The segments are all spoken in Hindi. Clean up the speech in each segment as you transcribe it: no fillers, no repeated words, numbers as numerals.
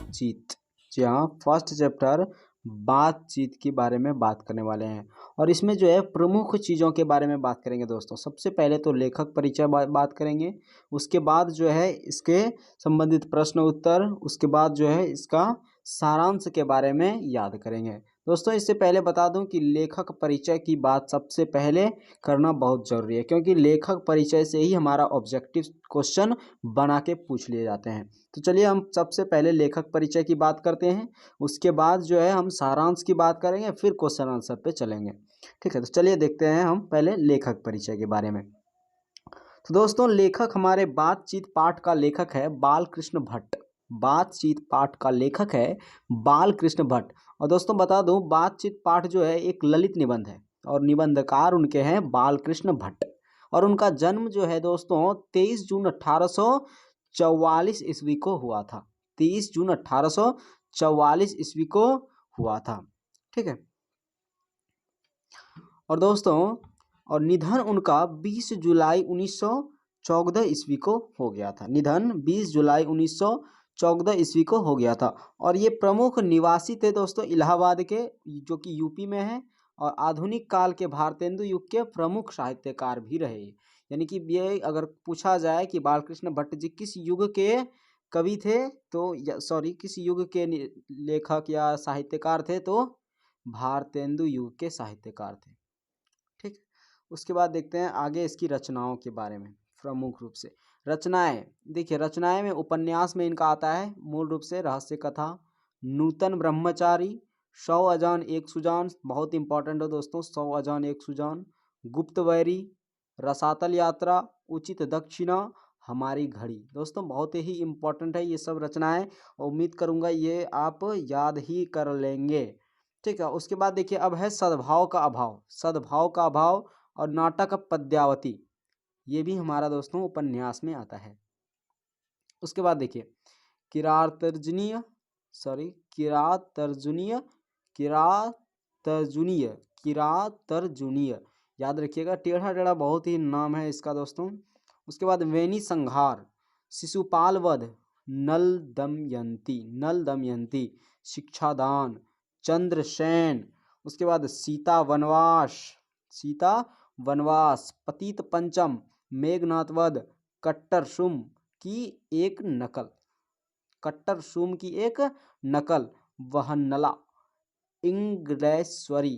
बातचीत। जी हाँ, फर्स्ट चैप्टर बातचीत के बारे में बात करने वाले हैं और इसमें जो है प्रमुख चीज़ों के बारे में बात करेंगे दोस्तों। सबसे पहले तो लेखक परिचय बात करेंगे, उसके बाद जो है इसके संबंधित प्रश्न उत्तर, उसके बाद जो है इसका सारांश के बारे में याद करेंगे। दोस्तों इससे पहले बता दूं कि लेखक परिचय की बात सबसे पहले करना बहुत ज़रूरी है, क्योंकि लेखक परिचय से ही हमारा ऑब्जेक्टिव क्वेश्चन बना के पूछ लिए जाते हैं। तो चलिए हम सबसे पहले लेखक परिचय की बात करते हैं, उसके बाद जो है हम सारांश की बात करेंगे, फिर क्वेश्चन आंसर पे चलेंगे। ठीक है, तो चलिए देखते हैं हम पहले लेखक परिचय के बारे में। तो दोस्तों लेखक हमारे बातचीत पाठ का लेखक है बालकृष्ण भट्ट। बातचीत पाठ का लेखक है बालकृष्ण भट्ट। और दोस्तों बता दूं, बातचीत पाठ जो है एक ललित निबंध है और निबंधकार उनके हैं बालकृष्ण भट्ट। और उनका जन्म जो है दोस्तों 23 जून 1844 ईस्वी को हुआ था। 23 जून 1844 ईस्वी को हुआ था। ठीक है, और दोस्तों और निधन उनका 20 जुलाई 1914 ईस्वी को हो गया था। निधन 20 जुलाई 1914 ईस्वी को हो गया था। और ये प्रमुख निवासी थे दोस्तों इलाहाबाद के, जो कि यूपी में है, और आधुनिक काल के भारतेंदु युग के प्रमुख साहित्यकार भी रहे। यानी कि ये अगर पूछा जाए कि बालकृष्ण भट्ट जी किस युग के कवि थे, तो सॉरी किस युग के लेखक या साहित्यकार थे, तो भारतेंदु युग के साहित्यकार थे। ठीक, उसके बाद देखते हैं आगे इसकी रचनाओं के बारे में। प्रमुख रूप से रचनाएं, देखिए रचनाएं में उपन्यास में इनका आता है मूल रूप से रहस्य कथा, नूतन ब्रह्मचारी, 100 अजान एक सुजान, बहुत इंपॉर्टेंट है दोस्तों, 100 अजान एक सुजान, गुप्तवैरी, रसातल यात्रा, उचित दक्षिणा, हमारी घड़ी। दोस्तों बहुत ही इंपॉर्टेंट है ये सब रचनाएं, और उम्मीद करूंगा ये आप याद ही कर लेंगे। ठीक है, उसके बाद देखिए अब है सद्भाव का अभाव। सद्भाव का अभाव और नाटक पद्यावती, ये भी हमारा दोस्तों उपन्यास में आता है। उसके बाद देखिए किरातर्जुनीय, सॉरी किरातर्जुनीय, किरातर्जुनीय, किरातर्जुनीय, याद रखिएगा, टेढ़ा टेढ़ा बहुत ही नाम है इसका दोस्तों। उसके बाद वेणी संहार, शिशुपाल वध, नल दमयंती, नल दमयंती, शिक्षादान, चंद्रसेन। उसके बाद सीता वनवास, सीता वनवास, पतित पंचम, मेघनाथ वध, कट्टर सुम की एक नकल, कट्टर सुम की एक नकल, वहन्नला, इंग्लेश्वरी,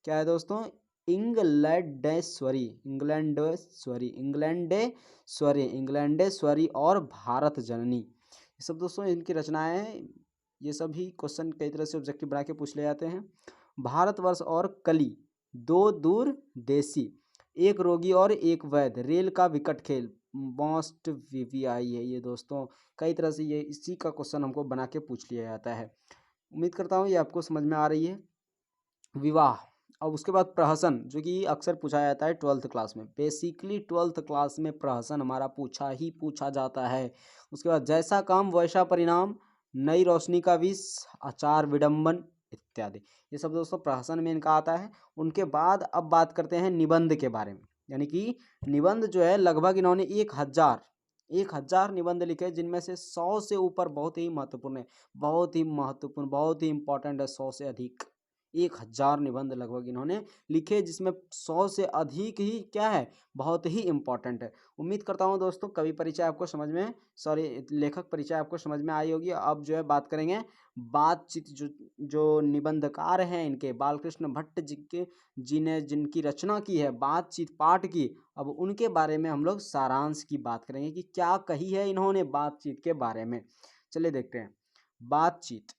क्या है दोस्तों, इंग्लैंडेश्वरी, इंग्लैंडेश्वरी, इंग्लैंडेश्वरी, इंग्लैंडेश्वरी, और भारत जननी। ये सब दोस्तों इनकी रचनाएं हैं। ये सभी क्वेश्चन कई तरह से ऑब्जेक्टिव बना के पूछ ले जाते हैं। भारतवर्ष और कली, दो दूर देसी, एक रोगी और एक वैद्य, रेल का विकट खेल, मोस्ट वीवीआई है ये दोस्तों। कई तरह से ये इसी का क्वेश्चन हमको बना के पूछ लिया जाता है। उम्मीद करता हूँ ये आपको समझ में आ रही है। विवाह, और उसके बाद प्रहसन, जो कि अक्सर पूछा जाता है 12th क्लास में। बेसिकली 12th क्लास में प्रहसन हमारा पूछा जाता है। उसके बाद जैसा काम वैसा परिणाम, नई रोशनी का विष, आचार विडंबन इत्यादि, ये सब दोस्तों प्रहसन में इनका आता है। उनके बाद अब बात करते हैं निबंध के बारे में। यानी कि निबंध जो है लगभग इन्होंने 1000 निबंध लिखे, जिनमें से 100 से ऊपर बहुत ही महत्वपूर्ण है, बहुत ही महत्वपूर्ण, बहुत ही इंपॉर्टेंट है। 100 से अधिक, 1000 निबंध लगभग इन्होंने लिखे, जिसमें 100 से अधिक ही क्या है, बहुत ही इंपॉर्टेंट है। उम्मीद करता हूँ दोस्तों कवि परिचय आपको समझ में, सॉरी लेखक परिचय आपको समझ में आई होगी। अब जो है बात करेंगे बातचीत, जो निबंधकार हैं इनके, बालकृष्ण भट्ट जी के, जिनकी रचना की है बातचीत पाठ की। अब उनके बारे में हम लोग सारांश की बात करेंगे कि क्या कही है इन्होंने बातचीत के बारे में। चलिए देखते हैं बातचीत,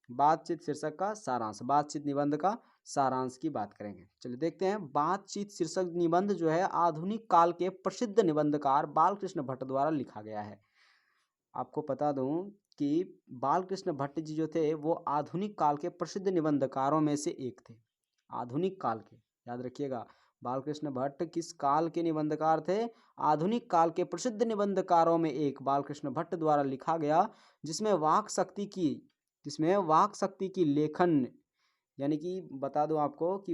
बातचीत शीर्षक का सारांश, बातचीत निबंध का सारांश की बात करेंगे। चलिए देखते हैं बातचीत शीर्षक निबंध जो है आधुनिक काल के प्रसिद्ध निबंधकार बालकृष्ण भट्ट द्वारा लिखा गया है। आपको बता दूं कि बालकृष्ण भट्ट जी जो थे वो आधुनिक काल के प्रसिद्ध निबंधकारों में से एक थे। आधुनिक काल के, याद रखिएगा, बालकृष्ण भट्ट किस काल के निबंधकार थे, आधुनिक काल के प्रसिद्ध निबंधकारों में एक बालकृष्ण भट्ट द्वारा लिखा गया, जिसमें वाक शक्ति की लेखन, यानी कि बता दूं आपको कि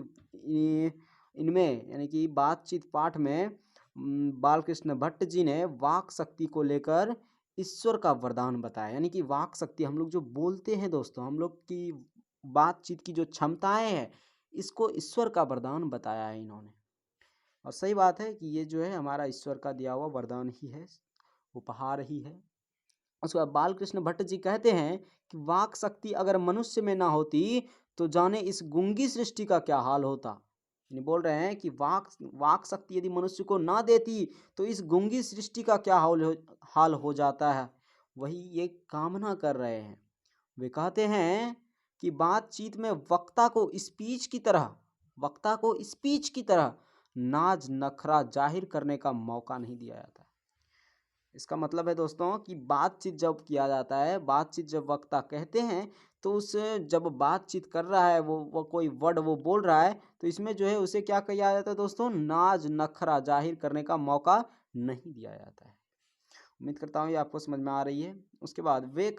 इनमें यानी कि बातचीत पाठ में बालकृष्ण भट्ट जी ने वाक शक्ति को लेकर ईश्वर का वरदान बताया। यानी कि वाक शक्ति, हम लोग जो बोलते हैं दोस्तों, हम लोग की बातचीत की जो क्षमताएं हैं, इसको ईश्वर का वरदान बताया है इन्होंने। और सही बात है कि ये जो है हमारा ईश्वर का दिया हुआ वरदान ही है, उपहार ही है। उसके बाद बालकृष्ण भट्ट जी कहते हैं कि वाक शक्ति अगर मनुष्य में ना होती तो जाने इस गूंगी सृष्टि का क्या हाल होता। यानी बोल रहे हैं कि वाक शक्ति यदि मनुष्य को ना देती तो इस गूंगी सृष्टि का क्या हाल हो जाता है, वही ये कामना कर रहे हैं। वे कहते हैं कि बातचीत में वक्ता को स्पीच की तरह नाज नखरा जाहिर करने का मौका नहीं दिया जाता। इसका मतलब है दोस्तों कि बातचीत जब किया जाता है, बातचीत जब वक्ता कहते हैं, तो उस जब बातचीत कर रहा है वो कोई वर्ड वो बोल रहा है, तो इसमें जो है उसे क्या किया जाता है दोस्तों, नाज नखरा जाहिर करने का मौका नहीं दिया जाता है। उम्मीद करता हूँ ये आपको समझ में आ रही है। उसके बाद वे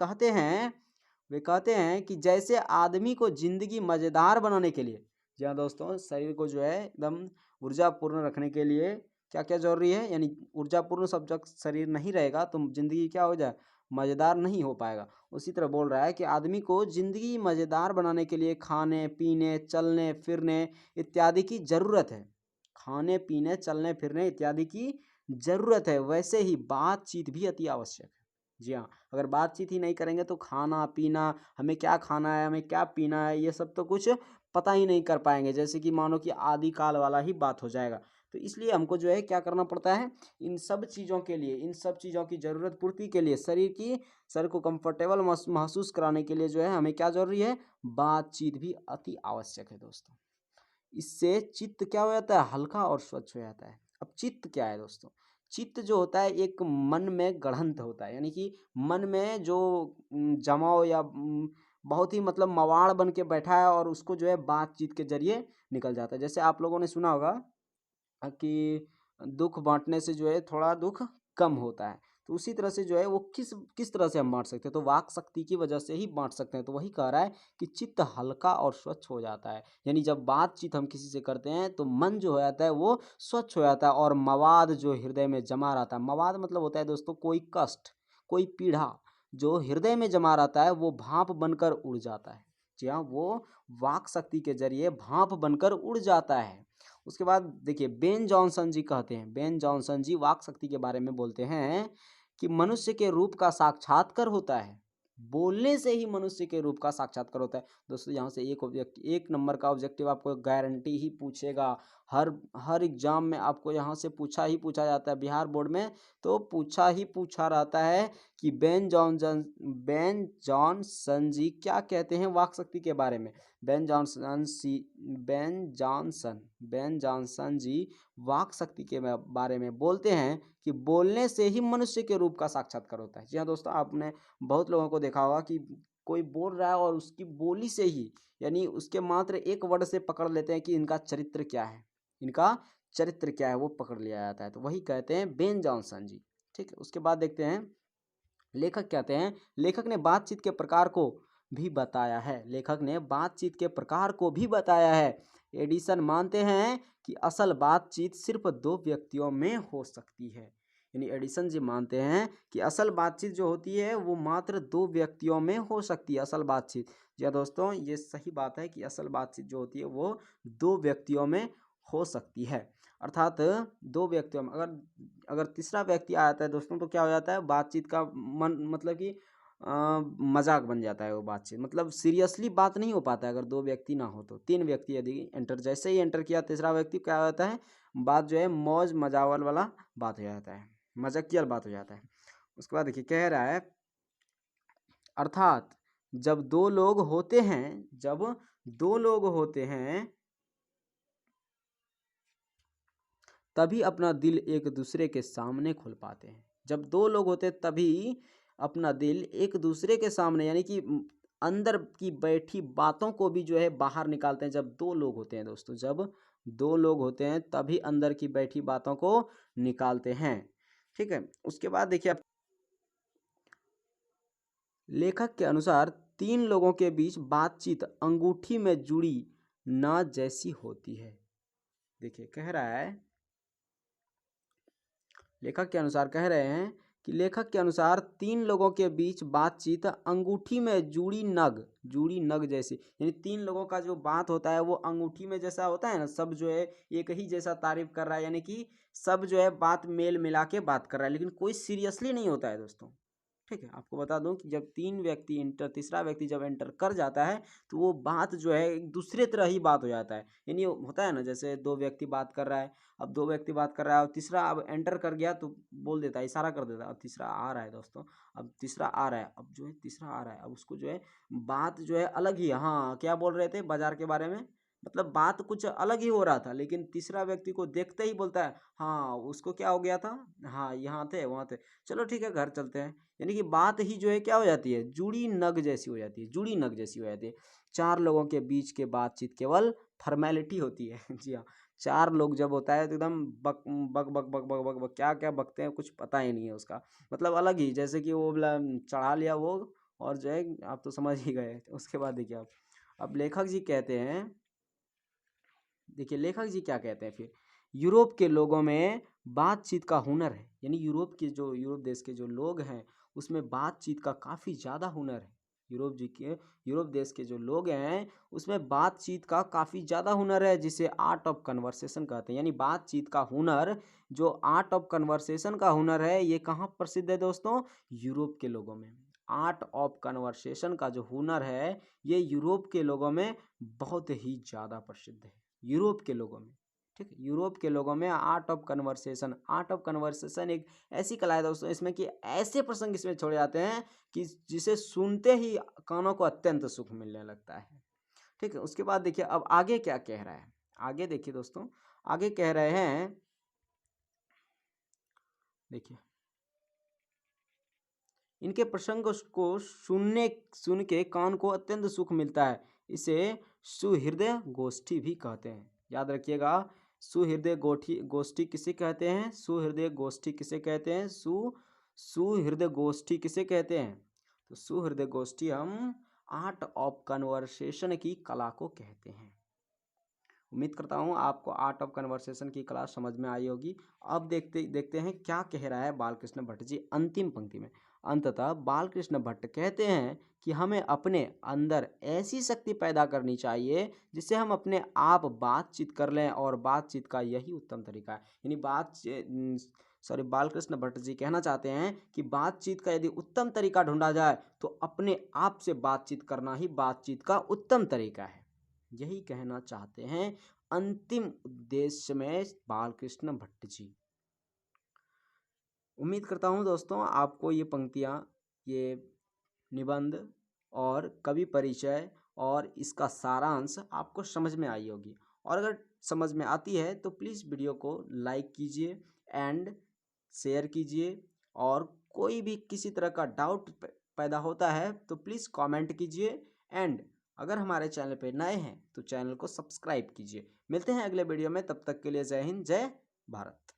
कहते हैं कि जैसे आदमी को जिंदगी मज़ेदार बनाने के लिए, जी हाँ दोस्तों, शरीर को जो है एकदम ऊर्जापूर्ण रखने के लिए क्या क्या जरूरी है, यानी ऊर्जापूर्ण सब जब शरीर नहीं रहेगा तो जिंदगी क्या हो जाए, मज़ेदार नहीं हो पाएगा। उसी तरह बोल रहा है कि आदमी को जिंदगी मज़ेदार बनाने के लिए खाने पीने चलने फिरने इत्यादि की ज़रूरत है। खाने पीने चलने फिरने इत्यादि की ज़रूरत है, वैसे ही बातचीत भी अति आवश्यक है। जी हाँ, अगर बातचीत ही नहीं करेंगे तो खाना पीना, हमें क्या खाना है हमें क्या पीना है, ये सब तो कुछ पता ही नहीं कर पाएंगे, जैसे कि मानो कि आदि काल वाला ही बात हो जाएगा। तो इसलिए हमको जो है क्या करना पड़ता है, इन सब चीज़ों के लिए, इन सब चीज़ों की ज़रूरत पूर्ति के लिए, शरीर को कंफर्टेबल महसूस कराने के लिए जो है हमें क्या ज़रूरी है, बातचीत भी अति आवश्यक है दोस्तों। इससे चित्त क्या हो जाता है, हल्का और स्वच्छ हो जाता है। अब चित्त क्या है दोस्तों, चित्त जो होता है एक मन में गढ़ंत होता है, यानी कि मन में जो जमाव या बहुत ही मतलब मवाड़ बन के बैठा है और उसको जो है बातचीत के जरिए निकल जाता है। जैसे आप लोगों ने सुना होगा कि दुख बांटने से जो है थोड़ा दुख कम होता है, तो उसी तरह से जो है वो किस तरह से हम बांट सकते हैं, तो वाक शक्ति की वजह से ही बांट सकते हैं। तो वही कह रहा है कि चित्त हल्का और स्वच्छ हो जाता है, यानी जब बातचीत हम किसी से करते हैं तो मन जो हो जाता है वो स्वच्छ हो जाता है, और मवाद जो हृदय में जमा रहता है, मवाद मतलब होता है दोस्तों कोई कष्ट कोई पीड़ा जो हृदय में जमा रहता है वो भाप बनकर उड़ जाता है। जी हाँ, वो वाक शक्ति के जरिए भाप बनकर उड़ जाता है। उसके बाद देखिए बेन जॉनसन जी कहते हैं, बेन जॉनसन जी वाक शक्ति के बारे में बोलते हैं कि मनुष्य के रूप का साक्षात्कार होता है, बोलने से ही मनुष्य के रूप का साक्षात्कार होता है। दोस्तों यहाँ से एक नंबर का ऑब्जेक्टिव आपको गारंटी ही पूछेगा, हर हर एग्जाम में आपको यहाँ से पूछा ही पूछा जाता है, बिहार बोर्ड में तो पूछा ही पूछा रहता है कि बेन जॉनसन जी क्या कहते हैं वाक शक्ति के बारे में। बेन जॉनसन सी बेन जॉनसन जी वाक शक्ति के बारे में बोलते हैं कि बोलने से ही मनुष्य के रूप का साक्षात्कार होता है। जी हाँ दोस्तों, आपने बहुत लोगों को देखा होगा कि कोई बोल रहा है और उसकी बोली से ही, यानी उसके मात्र एक वर्ड से पकड़ लेते हैं कि इनका चरित्र क्या है, इनका चरित्र क्या है वो पकड़ लिया जाता है। तो वही कहते हैं बेन जॉनसन जी। ठीक है, उसके बाद देखते हैं लेखक कहते हैं, लेखक ने बातचीत के प्रकार को भी बताया है, लेखक ने बातचीत के प्रकार को भी बताया है। एडिसन मानते हैं कि असल बातचीत सिर्फ दो व्यक्तियों में हो सकती है, यानी एडिसन जी मानते हैं कि असल बातचीत जो होती है वो मात्र दो व्यक्तियों में हो सकती है, असल बातचीत। जी हाँ दोस्तों, ये सही बात है कि असल बातचीत जो होती है वो दो व्यक्तियों में हो सकती है, अर्थात दो व्यक्तियों में अगर अगर तीसरा व्यक्ति आ जाता है दोस्तों तो क्या हो जाता है, बातचीत का मन मतलब कि मजाक बन जाता है, वो बातचीत मतलब सीरियसली बात नहीं हो पाता है अगर दो व्यक्ति ना हो तो। तीन व्यक्ति यदि जैसे ही एंटर किया तीसरा व्यक्ति क्या होता है, बात जो है मौज मजावल वाला बात हो जाता है, मजाकिया बात हो जाता है। उसके बाद देखिए कह रहा है, अर्थात जब दो लोग होते हैं तभी अपना दिल एक दूसरे के सामने खोल पाते हैं। जब दो लोग होते हैं तभी अपना दिल एक दूसरे के सामने, यानी कि अंदर की बैठी बातों को भी जो है बाहर निकालते हैं। जब दो लोग होते हैं दोस्तों, जब दो लोग होते हैं तभी अंदर की बैठी बातों को निकालते हैं। ठीक है, उसके बाद देखिए लेखक के अनुसार तीन लोगों के बीच बातचीत अंगूठी में जुड़ी नाच जैसी होती है। देखिए कह रहा है, लेखक के अनुसार कह रहे हैं कि लेखक के अनुसार 3 लोगों के बीच बातचीत अंगूठी में जुड़ी नग जैसी, यानी 3 लोगों का जो बात होता है वो अंगूठी में जैसा होता है ना, सब जो है एक ही जैसा तारीफ कर रहा है, यानी कि सब जो है बात मेल मिला के बात कर रहा है, लेकिन कोई सीरियसली नहीं होता है दोस्तों। ठीक है, आपको बता दूं कि जब तीसरा व्यक्ति जब एंटर कर जाता है तो वो बात जो है एक दूसरे तरह ही बात हो जाता है। यानी होता है ना, जैसे 2 व्यक्ति बात कर रहा है, अब 2 व्यक्ति बात कर रहा है और तीसरा अब एंटर कर गया तो बोल देता है, इशारा कर देता है, अब तीसरा आ रहा है दोस्तों, अब तीसरा आ रहा है, अब जो है तीसरा आ रहा है, अब उसको जो है बात जो है अलग ही, हाँ क्या बोल रहे थे बाजार के बारे में, मतलब बात कुछ अलग ही हो रहा था, लेकिन तीसरा व्यक्ति को देखते ही बोलता है हाँ उसको क्या हो गया था, हाँ यहाँ थे वहाँ थे, चलो ठीक है घर चलते हैं। यानी कि बात ही जो है क्या हो जाती है, जुड़ी नग जैसी हो जाती है, जुड़ी नग जैसी हो जाती है। 4 लोगों के बीच के बातचीत केवल फॉर्मेलिटी होती है। जी हाँ, 4 लोग जब होता है तो एकदम बक बक बक बक बक बक बक क्या क्या बकते हैं कुछ पता ही नहीं है उसका, मतलब अलग ही, जैसे कि वो बोला चढ़ा लिया वो, और जो है आप तो समझ ही गए। उसके बाद देखिए आप, अब लेखक जी कहते हैं, देखिए लेखक जी क्या कहते हैं फिर, यूरोप के लोगों में बातचीत का हुनर है, यानी यूरोप देश के जो लोग हैं उसमें बातचीत का काफ़ी ज़्यादा हुनर है। यूरोप देश के जो लोग हैं उसमें बातचीत का काफ़ी ज़्यादा हुनर है, जिसे आर्ट ऑफ कन्वर्सेशन कहते हैं। यानी बातचीत का हुनर, जो आर्ट ऑफ कन्वर्सेशन का हुनर है, ये कहाँ प्रसिद्ध है दोस्तों, यूरोप के लोगों में। आर्ट ऑफ कन्वर्सेशन का जो हुनर है ये यूरोप के लोगों में बहुत ही ज़्यादा प्रसिद्ध है, यूरोप के लोगों में। ठीक है, यूरोप के लोगों में आर्ट ऑफ कन्वर्सेशन एक ऐसी कला है दोस्तों, इसमें कि ऐसे प्रसंग इसमें छोड़े जाते हैं कि जिसे सुनते ही कानों को अत्यंत सुख मिलने लगता है। ठीक है, उसके बाद देखिए अब आगे क्या कह रहा है, आगे देखिए दोस्तों, आगे कह रहे हैं, देखिए इनके प्रसंग को सुन के कान को अत्यंत सुख मिलता है, इसे सुहृदय गोष्ठी भी कहते हैं। याद रखिएगा, सुहृदय गोष्ठी किसे कहते हैं, सुहृदय गोष्ठी किसे कहते हैं, सुहृदय गोष्ठी किसे कहते हैं, तो सुहृदय गोष्ठी हम आर्ट ऑफ कन्वर्सेशन की कला को कहते हैं। उम्मीद करता हूँ आपको आर्ट ऑफ कन्वर्सेशन की क्लास समझ में आई होगी। अब देखते हैं क्या कह रहा है बालकृष्ण भट्ट जी अंतिम पंक्ति में। अंततः बालकृष्ण भट्ट कहते हैं कि हमें अपने अंदर ऐसी शक्ति पैदा करनी चाहिए जिससे हम अपने आप बातचीत कर लें, और बातचीत का यही उत्तम तरीका है। यानी बालकृष्ण भट्ट जी कहना चाहते हैं कि बातचीत का यदि उत्तम तरीका ढूंढा जाए तो अपने आप से बातचीत करना ही बातचीत का उत्तम तरीका है। यही कहना चाहते हैं अंतिम उद्देश्य में बालकृष्ण भट्ट जी। उम्मीद करता हूँ दोस्तों आपको ये पंक्तियाँ, ये निबंध और कवि परिचय और इसका सारांश आपको समझ में आई होगी, और अगर समझ में आती है तो प्लीज़ वीडियो को लाइक कीजिए एंड शेयर कीजिए, और कोई भी किसी तरह का डाउट पैदा होता है तो प्लीज़ कमेंट कीजिए, एंड अगर हमारे चैनल पर नए हैं तो चैनल को सब्सक्राइब कीजिए। मिलते हैं अगले वीडियो में, तब तक के लिए जय हिंद, जय भारत।